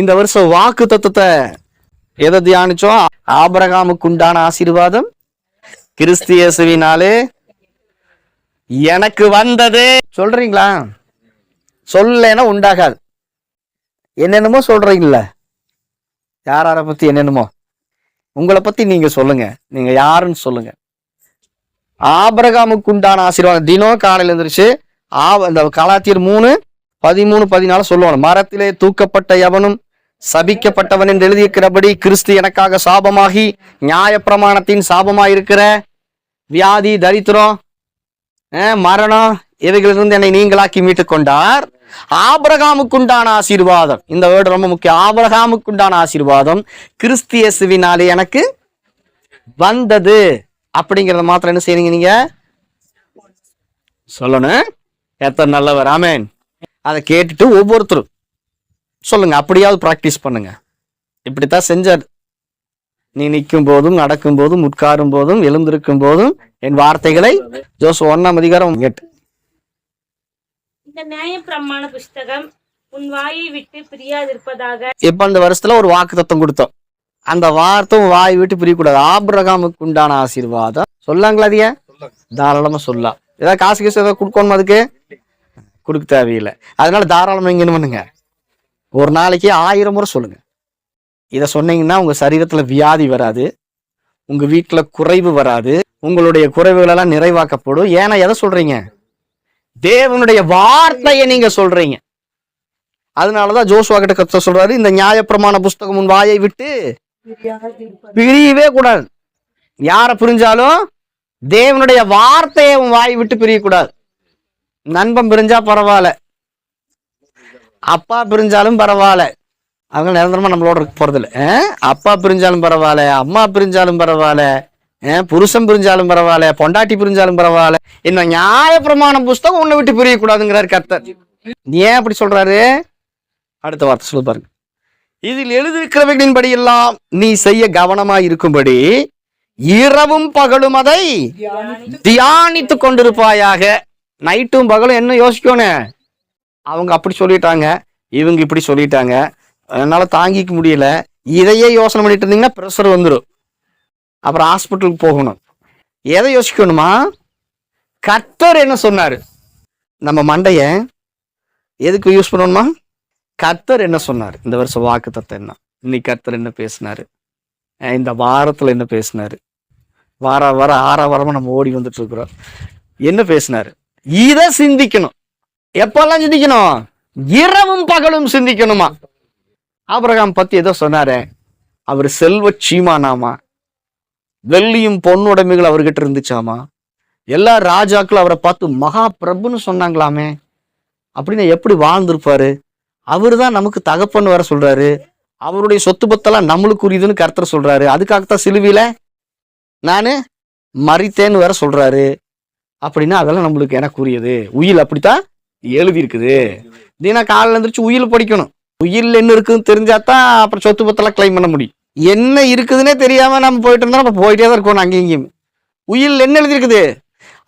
இந்த வருஷம் வாக்கு தத்துவத்தை எதை தியானிச்சோம்? ஆபிரகாமுக்கு உண்டான ஆசீர்வாதம் கிறிஸ்து இயேசுவினாலே எனக்கு வந்தது. சொல்றீங்களா? சொல்லனா உண்டாகாது. என்னென்னமோ சொல்றீங்கள, யார பத்தி என்னென்னமோ. உங்களை பத்தி நீங்க சொல்லுங்க, நீங்க யாருன்னு சொல்லுங்க. ஆபிரகாமுக்கு உண்டான ஆசீர்வாதம் தினம் காலையில எழுந்திருச்சு இந்த கலாத்தியர் 3:13-14 சொல்லுவாங்க. மரத்திலே தூக்கப்பட்ட எவனும் சபிக்கப்பட்டவன் என்று எழுதியிருக்கிறபடி கிறிஸ்து எனக்காக சாபமாகி நியாயப்பிரமாணத்தின் சாபமாயிருக்கிற வியாதி, தரித்திரம், மரணம் இவைகளிலிருந்து என்னை நீங்களாக்கி மீட்டு கொண்டார். ஆபிரகாமுக்குண்டான ஆசீர்வாதம், இந்த வேர்டு ரொம்ப முக்கியம். ஆபிரகாமுக்குண்டான ஆசீர்வாதம் கிறிஸ்து இயேசுவினாலே எனக்கு வந்தது அப்படிங்கிறத மாத்திரம் என்ன செய்யறீங்க? நீங்க சொல்லணும். எத்தனை நல்லவர். ஆமேன். அதை கேட்டுட்டு ஒவ்வொருத்தரும் சொல்லுங்க. அப்படியாவது பிராக்டிஸ் பண்ணுங்க. இப்படித்தான் செஞ்சார். நீ நிற்கும் போதும், நடக்கும் போதும், உட்காரும் போதும், எழுந்திருக்கும் போதும் என் வார்த்தைகளை. ஜோசுவா 1:8. இந்த நியாயப்பிரமாண புஸ்தகம் உன் வாயை விட்டு பிரியாதிருப்பதாக. இப்ப இந்த வருஷத்துல ஒரு வாக்கு தத்துவம் கொடுத்தோம். அந்த வார்த்தை வாய் விட்டு பிரியக்கூடாது. ஆபிரகாமுக்கு உண்டான ஆசீர்வாதம் சொல்லாங்களா? அதிக தாராளமா சொல்லலாம். ஏதாவது காசு ஏதாவது கொடுக்கணும், அதுக்கு கொடுக்க தேவையில்லை. அதனால தாராளமா இங்க என்ன பண்ணுங்க, ஒரு நாளைக்கு 1000 முறை சொல்லுங்க. இதை சொன்னீங்கன்னா உங்க சரீரத்துல வியாதி வராது, உங்க வீட்டுல குறைவு வராது, உங்களுடைய குறைவுகள் எல்லாம் நிறைவாக்கப்படும். ஏன்னா எதை சொல்றீங்க? தேவனுடைய வார்த்தையை நீங்க சொல்றீங்க. அதனாலதான் ஜோசுவா கிட்ட கர்த்தர் சொல்றாரு, இந்த நியாயப்பிரமாண புஸ்தகம் உன் வாயை விட்டு பிரியவே கூடாது. யார பிரிஞ்சாலும் தேவனுடைய வார்த்தையை உன் வாயை விட்டு பிரியக்கூடாது. நண்பன் பிரிஞ்சா பரவாயில்ல, அப்பா பிரிஞ்சாலும் பரவாயில்ல, அவங்க நிரந்தரமா நம்மளோட இருக்க போறதில்ல. அப்பா பிரிஞ்சாலும் பரவாயில்ல, அம்மா பிரிஞ்சாலும் பரவாயில்ல, புருஷன் பிரிஞ்சாலும் பரவாயில்ல, பொண்டாட்டி பிரிஞ்சாலும் பரவாயில்ல, இந்த நியாயப்பிரமாண புஸ்தகம் உன்னை விட்டு பிரியக்கூடாதுங்கிறாரு கர்த்தர். ஏன் அப்படி சொல்றாரு? அடுத்த வார்த்தை சொல்லு பாருங்க. இதில் எழுதியிருக்கிறவைகளின்படி எல்லாம் நீ செய்ய கவனமா இருக்கும்படி இரவும் பகலும் அதை தியானித்து கொண்டிருப்பாயாக. நைட்டும் பகலும் என்ன யோசிக்கணும்? அவங்க அப்படி சொல்லிட்டாங்க, இவங்க இப்படி சொல்லிட்டாங்க, அதனால தாங்கிக்க முடியல. இதையே யோசனை பண்ணிட்டு இருந்தீங்கன்னா ப்ரெஷர் வந்துடும், அப்புறம் ஹாஸ்பிட்டலுக்கு போகணும். எதை யோசிக்கணுமா? கர்த்தர் என்ன சொன்னாரு? நம்ம மண்டைய எதுக்கு யூஸ் பண்ணணுமா? கர்த்தர் என்ன சொன்னாரு? இந்த வருஷம் வாக்கு தத்துவம் என்ன? இன்னைக்கு கர்த்தர் என்ன பேசினாரு? இந்த வாரத்துல என்ன பேசினாரு? வார 6 வாரமா நம்ம ஓடி வந்துட்டு இருக்கிறோம். என்ன பேசினாரு? இதை சிந்திக்கணும். எப்பெல்லாம் சிந்திக்கணும்? இரவும் பகலும் சிந்திக்கணுமா? ஆபிரகாம் பத்தி ஏதோ சொன்னாரு, அவர் செல்வ சீமானாமா, வெள்ளியும் பொன்னுடைமைகள் அவர்கிட்ட இருந்துச்சாமா, எல்லா ராஜாக்களும் அவரை பார்த்து மகா பிரபுன்னு சொன்னாங்களாமே. அப்படின்னு எப்படி வாழ்ந்திருப்பாரு? அவரு தான் நமக்கு தகப்பன்னு வர சொல்றாரு, அவருடைய சொத்து பத்தெல்லாம் நம்மளுக்கு உரியதுன்னு கர்த்தர் சொல்றாரு. அதுக்காகத்தான் சிலுவையில நானு மறித்தேன்னு வேற சொல்றாரு. அப்படின்னா அதெல்லாம் நம்மளுக்கு எனக்கு உரியது. உயில் அப்படித்தான் எழுதி இருக்குது. தினம் காலையில எழுந்திரிச்சு உயில் படிக்கணும். உயில் என்ன இருக்குன்னு தெரிஞ்சாதான் அப்புறம் சொத்து பத்தெல்லாம் கிளைம் பண்ண முடியும். என்ன இருக்குதுன்னே தெரியாம நம்ம போயிட்டு இருந்தா நம்ம போயிட்டே தான் இருக்கணும். அங்கேயும் இங்கேயும் உயில் என்ன எழுதி இருக்குது?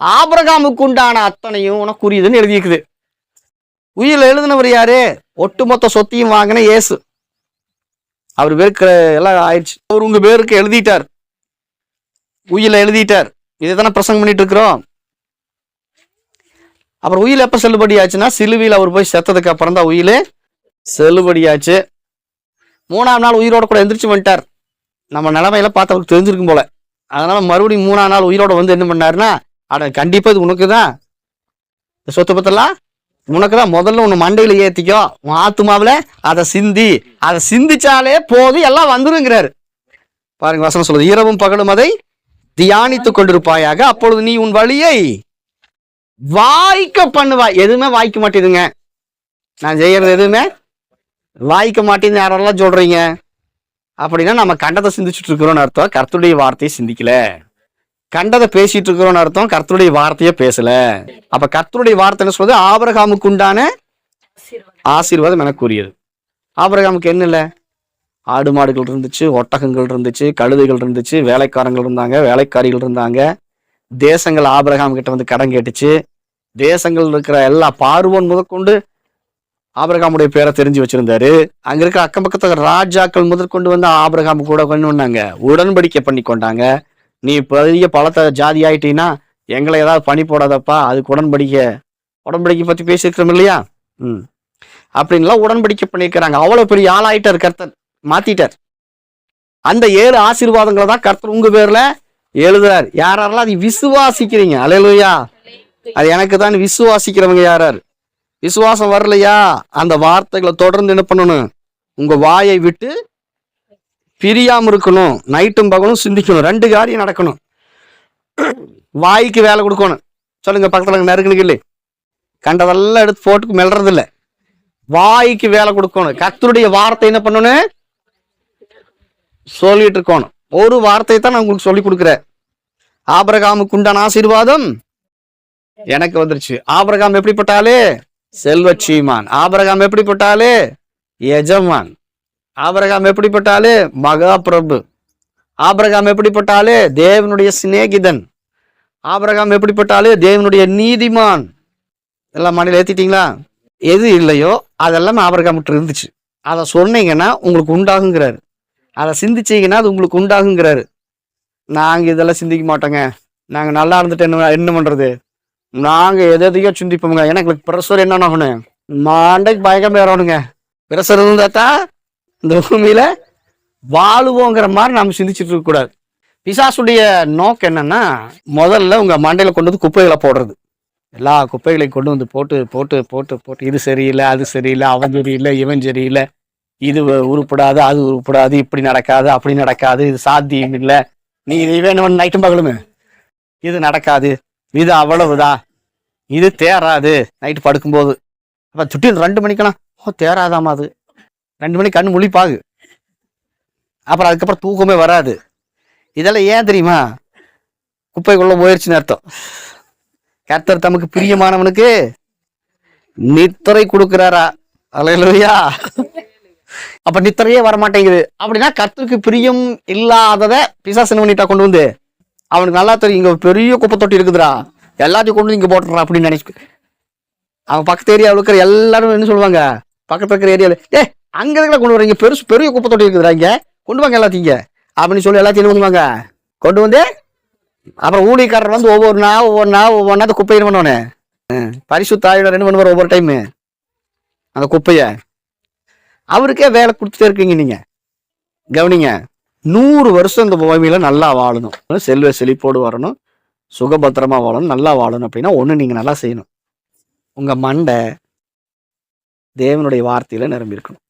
ஆபிரகாமுக்கு உண்டான அத்தனையும் உனக்கு உரியதுன்னு எழுதி இருக்குது. உயில் எழுதினவர் யாரு? ஒட்டுமொத்த சொத்தையும் வாங்கின இயேசு. அவர் பேருக்கு எல்லாம் ஆயிடுச்சு. அவர் உங்க பேருக்கு எழுதிட்டார், உயில எழுதிட்டார். இதை தானே பிரசங்கம் பண்ணிட்டு இருக்கிறோம். அப்புறம் உயில் எப்ப செல்லுபடி ஆச்சுன்னா, சிலுவையில் அவர் போய் செத்ததுக்கு அப்புறம் தான் உயிலே செல்லுபடியாச்சு. 3ஆம் நாள் உயிரோட கூட எந்திரிச்சு வந்துட்டார். நம்ம நிலைமையில பார்த்து அவருக்கு தெரிஞ்சிருக்கும் போல. அதனால மறுபடியும் 3ஆம் நாள் உயிரோட வந்து என்ன பண்ணாருன்னா, அட கண்டிப்பா இது உனக்குதான், இந்த சொத்து பத்தெல்லாம் உனக்குதான், முதல்ல உன்னை மண்டையில ஏத்திக்கோ, உன் ஆத்துமாவில அதை சிந்திச்சாலே போதும், எல்லாம் வந்துருங்கிறாரு. பாருங்க வசனம் சொல்லுது, இரவும் பகலும் அதை தியானித்து கொண்டிருப்பாயாக, அப்பொழுது நீ உன் வழியை வாய்க்க பண்ணுவாய். எதுவுமே வாய்க்க மாட்டேதுங்க, நான் செய்யறது எதுவுமே வாய்க்க மாட்டேன்னு யாரெல்லாம் சொல்றீங்க அப்படின்னா, நம்ம கண்டதை சிந்திச்சுட்டு இருக்கிறோம்னு அர்த்தம், கர்த்தருடைய வார்த்தையை சிந்திக்கல. கண்டதை பேசிட்டு இருக்கிறோம்னு அர்த்தம், கர்த்தருடைய வார்த்தையை பேசல. அப்ப கர்த்தருடைய வார்த்தை என்ன சொல்றது? ஆபிரகாமுக்கு உண்டான ஆசீர்வாதம் எனக்கு உரியது. ஆபிரகாமுக்கு என்ன இல்லை? ஆடு மாடுகள் இருந்துச்சு, ஒட்டகங்கள் இருந்துச்சு, கழுதைகள் இருந்துச்சு, வேலைக்காரங்கள் இருந்தாங்க, வேலைக்காரிகள் இருந்தாங்க. தேசங்கள் ஆபிரகாம் கிட்ட வந்து கடன் கேட்டுச்சு. தேசங்கள் இருக்கிற எல்லா பார்வோன் முதற்கொண்டு ஆபிரகாமுடைய பேரை தெரிஞ்சு வச்சிருந்தாரு. அங்க இருக்க அக்கம் பக்கத்துல ராஜாக்கள் முதற்கொண்டு வந்து ஆபிரகாம் கூட கொண்டு வந்தாங்க, உடன்படிக்கை பண்ணி கொண்டாங்க. நீ பெரிய பலத்த ஜாதி ஆயிட்டீங்கன்னா எங்களை ஏதாவது பணி போடாதப்பா, அதுக்கு உடன்படிக்கை பத்தி பேசியிருக்கிறோம் இல்லையா? அப்படின்லாம் உடன்படிக்கை பண்ணியிருக்கிறாங்க. அவ்வளவு பெரிய ஆளாயிட்டார் கர்த்தர், மாத்திட்டார். அந்த 7 ஆசீர்வாதங்களை தான் கர்த்தர் உங்க பேர்ல எழுதுறாரு. யாரெல்லாம் அதை விசுவாசிக்கிறீங்க, அல்லேலூயா, அது எனக்கு தான் விசுவாசிக்கிறவங்க யாராரு. விசுவாசம் வரலையா, அந்த வார்த்தைகளை தொடர்ந்து என்ன பண்ணணும், உங்க வாயை விட்டு பிரியாம இருக்கணும். நைட்டும் பகலும் சிந்திக்கணும். 2 காரியம் நடக்கணும். வாய்க்கு வேலை கொடுக்கணும். சொல்லுங்க, பக்கத்துல நறுக்கணுக்கு இல்லை, கண்டதெல்லாம் எடுத்து போட்டுக்கு மெல்றது இல்லை. வாய்க்கு வேலை கொடுக்கணும். கர்த்தருடைய வார்த்தை என்ன பண்ணணும், சொல்லிட்டு இருக்கணும். ஒரு வார்த்தையை தான் நான் உங்களுக்கு சொல்லி கொடுக்குறேன். ஆபிரகாமுக்கு உண்டான ஆசீர்வாதம் எனக்கு வந்துருச்சு. ஆபிரகாம் எப்படிப்பட்டாலே செல்வச்சீமான், ஆபிரகாம் எப்படிப்பட்டாலே எஜமான், ஆபிரகாம் எப்படிப்பட்டாலே மகா பிரபு, ஆபிரகாம் எப்படிப்பட்டாலே தேவனுடைய சிநேகிதன், ஆபிரகாம் எப்படிப்பட்டாலே தேவனுடைய நீதிமான். எல்லாம் மண்ணில் ஏத்திட்டீங்களா? எது இல்லையோ அதெல்லாம் ஆபிரகாம் இருந்துச்சு. அதை சொன்னீங்கன்னா உங்களுக்கு உண்டாகுங்கிறாரு. அதை சிந்திச்சீங்கன்னா அது உங்களுக்கு உண்டாகுங்கிறாரு. நாங்க இதெல்லாம் சிந்திக்க மாட்டோங்க, நாங்க நல்லா இருந்துட்டு என்ன பண்றது, நாங்க எதையோ சிந்திப்போங்க. எனக்கு பிரஷர் என்னன்னு ஆகணும், மாண்டைக்கு பயங்கரமே வரணுங்க. பிரஷர் இருந்தாத்தா இந்த பூமியில வாழுவோங்கிற மாதிரி நாம சிந்திச்சுட்டு இருக்க கூடாது. பிசாசுடைய நோக்கம் என்னன்னா, முதல்ல உங்க மண்டையில கொண்டு வந்து குப்பைகளை போடுறது. எல்லா குப்பைகளையும் கொண்டு வந்து போட்டு போட்டு போட்டு போட்டு இது சரியில்லை, அது சரியில்லை, அவன் சரியில்லை, இவன் சரியில்லை, இது உருப்படாது, அது உருப்படாது, இப்படி நடக்காது, அப்படி நடக்காது, இது சாத்தியம் இல்லை, நீ இது வேணும் நைட்டும் பகலுமே, இது நடக்காது, இது அவ்வளவுதான், இது தேராது. நைட்டு படுக்கும்போது அப்ப சுட்டின்னு 2 மணிக்கெல்லாம் தேராதாமா, அது 2 மணிக்கு கண்ணு முழிப்பாகு, அப்புறம் அதுக்கப்புறம் தூக்கமே வராது. இதெல்லாம் ஏன் தெரியுமா? குப்பைக்குள்ள போயிடுச்சுன்னு அர்த்தம். கர்த்தர் தமக்கு பிரியமானவனுக்கு நித்திரை கொடுக்கிறாரா? அல்லேலூயா. அப்ப நித்திரையே வரமாட்டேங்குது அப்படின்னா கர்த்தருக்கு பிரியம் இல்லாதத பிசாசு என்ன பண்ணிட்டா கொண்டு வந்து, அவனுக்கு நல்லா தெரியும் இங்க பெரிய குப்பை தொட்டி இருக்குதுடா, எல்லாத்தையும் கொண்டு இங்க போட்டுறான் அப்படின்னு நினைச்சு அவன் பக்கத்து ஏரியாவில் இருக்கிற எல்லாரும் என்ன சொல்லுவாங்க, பக்கத்துல இருக்கிற ஏரியாவில் அங்க இருக்கிற கொண்டு வரீங்க, பெரிய குப்பை தொட்டி இருக்குதுடா, இங்க கொண்டு வாங்க எல்லாத்தையும் அப்படின்னு சொல்லி எல்லாத்தையும் என்ன பண்ணுவாங்க, கொண்டு வந்து அப்புறம் ஊழியக்காரர் வந்து ஒவ்வொன்றா அந்த குப்பையை என்ன பண்ணுவானே, பரிசுத்த ஆவியானவர் என்ன பண்ணுவார், ஒவ்வொரு டைமு அந்த குப்பைய அவருக்கே வேலை கொடுத்துட்டே இருக்கீங்க. நீங்க கவனிங்க, 100 வருஷம் இந்த பூமியில நல்லா வாழணும், செல்வ செழிப்போடு வரணும், சுகபத்திரமா வாழணும், நல்லா வாழணும் அப்படின்னா ஒண்ணு நீங்க நல்லா செய்யணும். உங்க மண்டை தேவனுடைய வார்த்தையில நிரம்பி இருக்கணும்.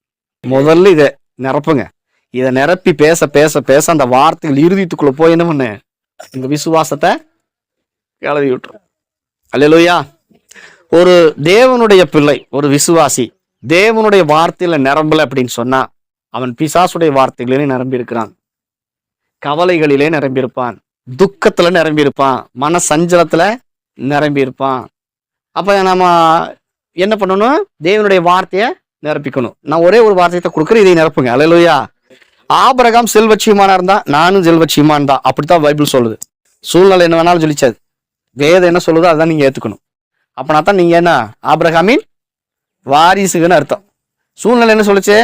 முதல்ல இதை நிரப்புங்க. இதை நிரப்பி பேச பேச பேச அந்த வார்த்தைகள் இறுதித்துக்குள்ள போய் என்ன பண்ணு, உங்க விசுவாசத்தை கிளறி விட்டுரும். அல்லேலூயா. ஒரு தேவனுடைய பிள்ளை, ஒரு விசுவாசி தேவனுடைய வார்த்தையில நிரம்பல அப்படின்னு சொன்னா அவன் பிசாசுடைய வார்த்தைகளிலே நிரம்பி இருக்கிறான், கவலைகளிலே நிரம்பி இருப்பான், துக்கத்துல நிரம்பி இருப்பான், மன சஞ்சலத்துல நிரம்பி இருப்பான். அப்ப நம்ம என்ன பண்ணணும், தேவனுடைய வார்த்தையை நிரப்பிக்கணும். நான் ஒரே ஒரு வார்த்தையை கொடுக்குறேன், இதை நிரப்புங்க. அல்லேலூயா. ஆபிரகாம் செல்வச்சீமானா இருந்தா நானும் செல்வச்சீமான் தான், அப்படித்தான் பைபிள் சொல்லுது. சூழ்நிலை என்ன வேணாலும் சொல்லிச்சாது, வேதம் என்ன சொல்லுதோ அதான் நீங்க ஏத்துக்கணும். அப்பனா தான் நீங்க என்ன ஆபிரகாமின் வாரிசுன்னு அர்த்தம். சூழ்நிலை என்ன சொல்லுச்சு,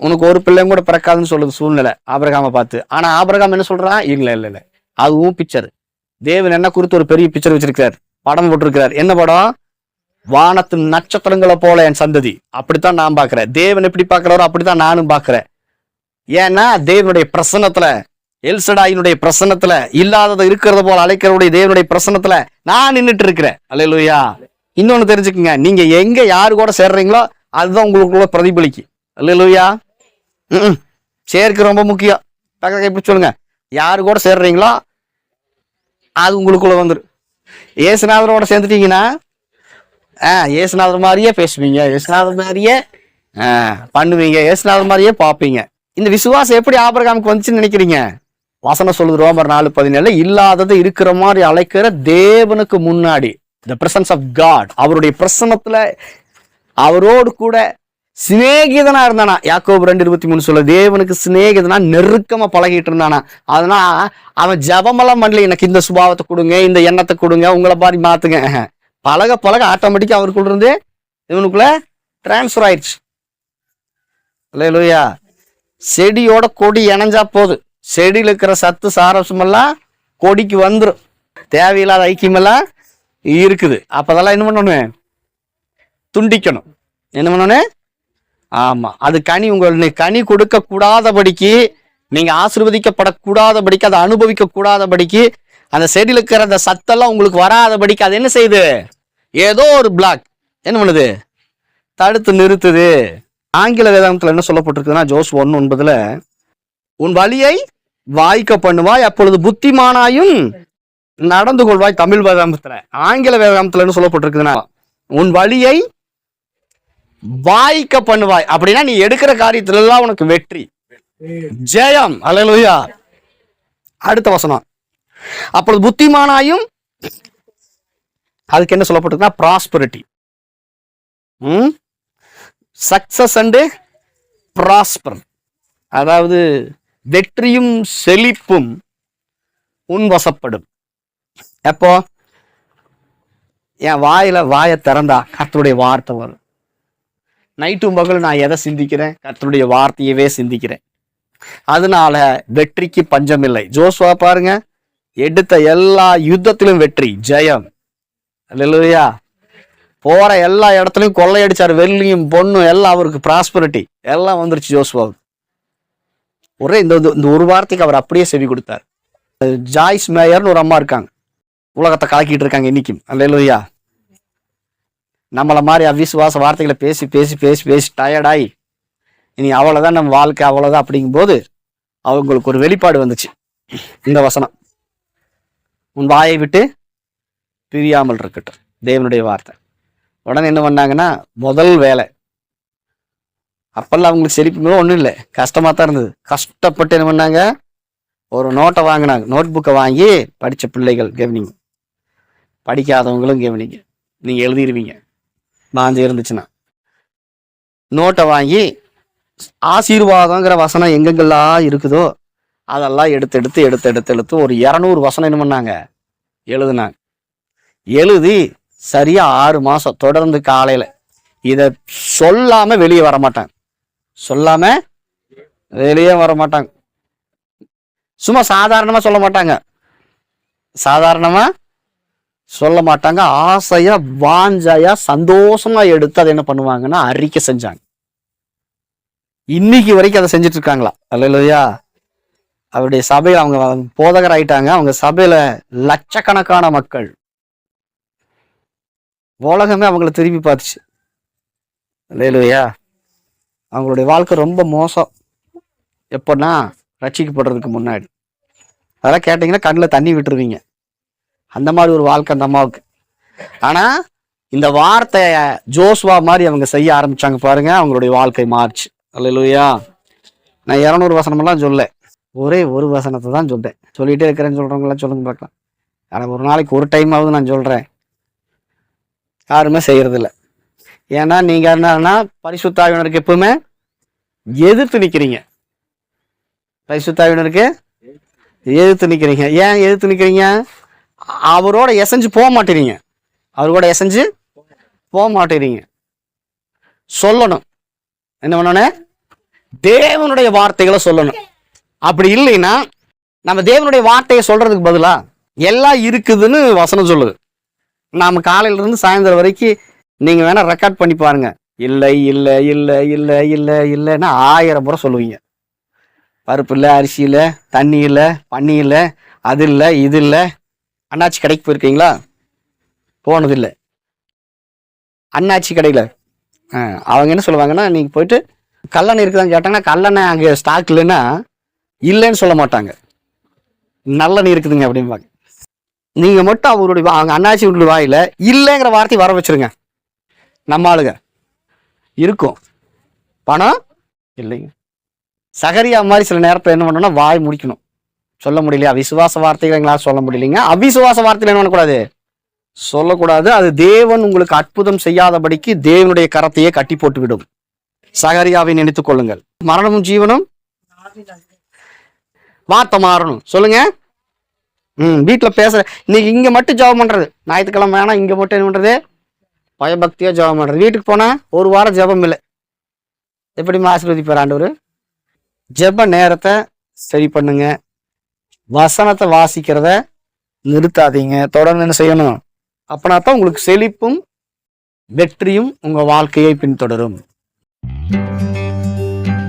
உனக்கு ஒரு பிள்ளைங்க கூட பிறக்காதுன்னு சொல்லுது சூழ்நிலை ஆபிரகாமை பார்த்து. ஆனா ஆபிரகாம் என்ன சொல்றான், இல்ல அதுவும் பிக்சர். தேவன் என்ன குறித்து ஒரு பெரிய பிக்சர் வச்சிருக்கிறார், படம் போட்டிருக்கிறார். என்ன படம்? வானத்து நட்சத்திரங்களை போல என் சந்ததி. அப்படித்தான் நான் பாக்குறேன். தேவன் எப்படி பாக்குறாரோ அப்படித்தான் நானும் பாக்குறேன். ஏன்னா தேவனுடைய பிரசன்னத்துல, எல்சடாயினுடைய பிரசன்னத்துல, இல்லாததை இருக்கிறது போல அழைக்கிறவுடைய தேவனுடைய பிரசன்னத்துல நான் நின்றுட்டு இருக்கிறேன். அல்லேலூயா. இன்னொன்னு தெரிஞ்சுக்குங்க, நீங்க எங்க யாரு கூட சேர்றீங்களோ அதுதான் உங்களுக்குள்ள பிரதிபலிக்கு. அல்லேலூயா. சேர்க்க ரொம்ப முக்கியம். எப்படி சொல்லுங்க, யாரு கூட சேர்றீங்களோ அது உங்களுக்குள்ள வந்துடும். ஏசுநாதரோட சேர்ந்துட்டீங்கன்னா ஏசுநாதர் மாதிரியே பேசுவீங்க, ஏசுநாதர் மாதிரியே பண்ணுவீங்க, ஏசுநாதர் மாதிரியே பார்ப்பீங்க. இந்த விசுவாசம் எப்படி ஆபிரகாமுக்கு வந்துச்சுன்னு நினைக்கிறீங்க? வசனம் சொல்லுது ரோமர் 4:17, இல்லாதது இருக்கிற மாதிரி அழைக்கிற தேவனுக்கு முன்னாடி, the presence of God, அவருடைய பிரசன்னத்துல அவரோடு கூட சிநேகிதனா இருந்தானா. யாக்கோபு 2:23 சொல்ல, தேவனுக்கு சிநேகிதனா நெருக்கமா பழகிட்டு இருந்தானா. அதனால அவன் ஜபமெல்லாம் பண்ணல, எனக்கு இந்த சுபாவத்தை கொடுங்க, இந்த எண்ணத்தை கொடுங்க, உங்களை மாதிரி மாத்துங்க. பழக பழக ஆட்டோமேட்டிக்கா அவருக்குள்ள இருந்து இவனுக்குள்ள டிரான்ஸ்ஃபர் ஆயிடுச்சு. அல்லேலூயா. செடியோட கொடி இணைஞ்சா போது, செடியில் இருக்கிற சத்து சாரசமெல்லாம் கொடிக்கு வந்துடும். தேவையில்லாத ஐக்கியமெல்லாம் இருக்குது. அப்ப அதெல்லாம் என்ன பண்ணணும்? துண்டிக்கணும். என்ன பண்ணணும்? ஆமா, அது கனி உங்களுக்கு கனி கொடுக்க கூடாதபடிக்கு, நீங்க ஆசீர்வதிக்கப்படக்கூடாதபடிக்கு, அதை அனுபவிக்க கூடாதபடிக்கு, அந்த செடியில் இருக்கிற அந்த சத்தெல்லாம் உங்களுக்கு வராதபடிக்கு அது என்ன செய்யுது? ஏதோ ஒரு பிளாக் என்ன பண்ணுது? தடுத்து நிறுத்துது. ஆங்கில வேதாந்தத்துல என்ன சொல்லப்பட்டிருக்குதுன்னா, ஜோஸ் 1:9 உன் வழியை வாய்க்க பண்ணுவாய், அப்பொழுது புத்திமானாயும் நடந்து கொள்வாய். தமிழ் வேதாந்தத்துல. ஆங்கில வேதாந்தத்துல என்ன சொல்லப்பட்டிருக்குதுன்னா, உன் வழியை வாய்க்க பண்ணுவாய். அப்படின்னா நீ எடுக்கிற காரியத்துல எல்லாம் உனக்கு வெற்றி, ஜெயம். அல்லேலூயா. அடுத்த வசனம், அப்பொழுது புத்திமானாயும், அதுக்கு என்ன சொல்லப்பட்டிருக்குன்னா ப்ராஸ்பரிட்டி. சக்சஸ் அண்டு ப்ராஸ்பர், அதாவது வெற்றியும் செழிப்பும் உன் வசப்படும். எப்போ? என் வாயை திறந்தா கர்த்தருடைய வார்த்தை வரும். நைட்டும் பகலும் நான் எதை சிந்திக்கிறேன்? கர்த்தருடைய வார்த்தையவே சிந்திக்கிறேன். அதனால வெற்றிக்கு பஞ்சம் இல்லை. ஜோசுவா பாருங்க, எடுத்த எல்லா யுத்தத்திலும் வெற்றி, ஜெயம். அல்லேலூயா. போற எல்லா இடத்துலயும் கொள்ளையடிச்சாரு, வெள்ளியும் பொண்ணும் எல்லாம், அவருக்கு ப்ராஸ்பரிட்டி எல்லாம் வந்துருச்சு ஜோசுவாவுக்கு. ஒரே இந்த ஒரு வார்த்தைக்கு அவர் அப்படியே செவி கொடுத்தார். ஜாய்ஸ் மேயர்னு ஒரு அம்மா இருக்காங்க, உலகத்தை கலக்கிட்டு இருக்காங்க இன்னைக்கும். அல்லேலூயா. நம்மள மாதிரி அவிசுவாச வார்த்தைகளை பேசி பேசி பேசி பேசி டயர்டாயி, இனி அவ்வளவுதான் நம்ம வாழ்க்கை, அவ்வளவுதான் அப்படிங்கும் போது அவங்களுக்கு ஒரு வெளிப்பாடு வந்துச்சு. இந்த வசனம், உன் வாயை விட்டு பிரியாமல் இருக்கட்டும், தேவனுடைய வார்த்தை. உடனே என்ன பண்ணாங்கன்னா, முதல் வேலை, அப்பெல்லாம் அவங்களுக்கு செழிப்பு ஒன்றும் இல்லை, கஷ்டமா தான் இருந்தது. கஷ்டப்பட்டு என்ன பண்ணாங்க, ஒரு நோட்டை வாங்கினாங்க. நோட் புக்கை வாங்கி, படித்த பிள்ளைகள் கவனிங்க, படிக்காதவங்களும் கவனிங்க, நீங்க எழுதிடுவீங்க வாஞ்சி இருந்துச்சுன்னா. நோட்டை வாங்கி ஆசீர்வாதங்கிற வசனம் எங்கெங்கெல்லாம் இருக்குதோ அதெல்லாம் எடுத்து எடுத்து எடுத்து எடுத்து எடுத்து ஒரு 200 வசனம் என்ன பண்ணாங்க, எழுதுனாங்க. எழுதி சரியா 6 மாசம் தொடர்ந்து காலையில இத சொல்லாம வெளியே வர மாட்டாங்க, சொல்லாம வெளியே வர மாட்டாங்க. சும்மா சாதாரணமா சொல்ல மாட்டாங்க, சாதாரணமா சொல்ல மாட்டாங்க. ஆசையா வாஞ்சாயா சந்தோஷமா எடுத்து அதை என்ன பண்ணுவாங்கன்னா அறிக்கை செஞ்சாங்க. இன்னைக்கு வரைக்கும் அதை செஞ்சுட்டு இருக்காங்களா? அல்லேலூயா. அவருடைய சபையில அவங்க போதகர் ஆயிட்டாங்க. அவங்க சபையில லட்சக்கணக்கான மக்கள், உலகமே அவங்கள திரும்பி பார்த்துச்சு. அல்லேலூயா. அவங்களுடைய வாழ்க்கை ரொம்ப மோசம். எப்படின்னா, ரட்சிக்கப்படுறதுக்கு முன்னாடி. அதெல்லாம் கேட்டீங்கன்னா கண்ணில் தண்ணி விட்டுருவீங்க. அந்த மாதிரி ஒரு வாழ்க்கை அந்த அம்மாவுக்கு. ஆனா இந்த வார்த்தைய ஜோஸ்வா மாதிரி அவங்க செய்ய ஆரம்பிச்சாங்க பாருங்க, அவங்களுடைய வாழ்க்கை மாறுச்சு. அல்லேலூயா. நான் 200 வசனமெல்லாம் சொல்ல, ஒரே ஒரு வசனத்தை தான் சொல்றேன். சொல்லிட்டே இருக்கிறேன்னு சொல்றவங்களாம் சொல்லுங்க பார்க்கலாம். ஆனா ஒரு நாளைக்கு ஒரு டைம் ஆகுது நான் சொல்றேன். யாருமே செய்யறது இல்லை. ஏன்னா நீங்க என்னன்னா பரிசுத்த ஆவியானவருக்கு எப்பவுமே எதிர்த்து நிக்கிறீங்க. பரிசுத்த ஆவியானவருக்கு எதிர்த்து நிக்கிறீங்க. ஏன் எதிர்த்து நிக்கிறீங்க? அவரோட எசைஞ்சு போக மாட்டேறீங்க. அவரோட எசைஞ்சு போக மாட்டேறீங்க. சொல்லணும். என்ன பண்ணணும்? தேவனுடைய வார்த்தைகளை சொல்லணும். அப்படி இல்லைன்னா நம்ம தேவனுடைய வார்த்தையை சொல்றதுக்கு பதிலா எல்லாம் இருக்குதுன்னு வசனம் சொல்லுது. நாம காலையில இருந்து சாயந்தரம் வரைக்கும் நீங்க வேணா ரெக்கார்ட் பண்ணி பாருங்க. இல்லை இல்லை இல்லை இல்லை இல்லை இல்லைன்னா 1000 முறை சொல்லுவீங்க. பருப்பு இல்லை, அரிசி இல்லை, தண்ணி இல்லை, பண்ணி இல்லை, அது இல்லை, இது இல்லை. அண்ணாச்சி கடைக்கு போயிருக்கீங்களா? போனதில்லை. அண்ணாச்சி கடையில் அவங்க என்ன சொல்லுவாங்கன்னா, நீங்கள் போயிட்டு கல்லெண்ணெய் இருக்குதான்னு கேட்டாங்கன்னா, கல்லெண்ணெய் அங்கே ஸ்டாக் இல்லைன்னா இல்லைன்னு சொல்ல மாட்டாங்க, நல்லெண்ணெய் இருக்குதுங்க அப்படிம்பாங்க. நீங்கள் மட்டும் அவருடைய அவங்க அண்ணாச்சி வாயில இல்லைங்கிற வார்த்தையை வர வச்சிருங்க. நம்ம ஆளுங்க இருக்கும், பணம் இல்லைங்க. சகரியா மாதிரி சில நேரத்தில் என்ன பண்ணணும்னா வாய் முடிக்கணும். சொல்ல முடியலையா? விசுவாச வார்த்தைகளை எங்களால் சொல்ல முடியலைங்க. அவிசுவாச வார்த்தைகள் என்ன பண்ணக்கூடாது, சொல்லக்கூடாது. அது தேவன் உங்களுக்கு அற்புதம் செய்யாதபடிக்கு தேவனுடைய கரத்தையே கட்டி போட்டு விடும். சகரியாவை நினைத்துக் கொள்ளுங்கள். மரணமும் ஜீவனும் வார்த்தை மாறணும். சொல்லுங்க. வீட்டுல பேசுற இன்னைக்கு இங்க மட்டும் ஜெபம் பண்றது, ஞாயிற்றுக்கிழமை வேணா இங்க மட்டும் என்ன பண்றது, பயபக்தியா ஜெபம் பண்றது. வீட்டுக்கு போனா ஒரு வாரம் ஜெபம் இல்லை, எப்படிமா ஆசீர்வதிப்பார் ஆண்டவர்? ஜெப நேரத்தை சரி பண்ணுங்க. வசனத்தை வாசிக்கிறத நிறுத்தாதீங்க, தொடர்ந்து என்ன செய்யணும்? அப்பனா தான் உங்களுக்கு செழிப்பும் வெற்றியும் உங்க வாழ்க்கையை பின்தொடரும்.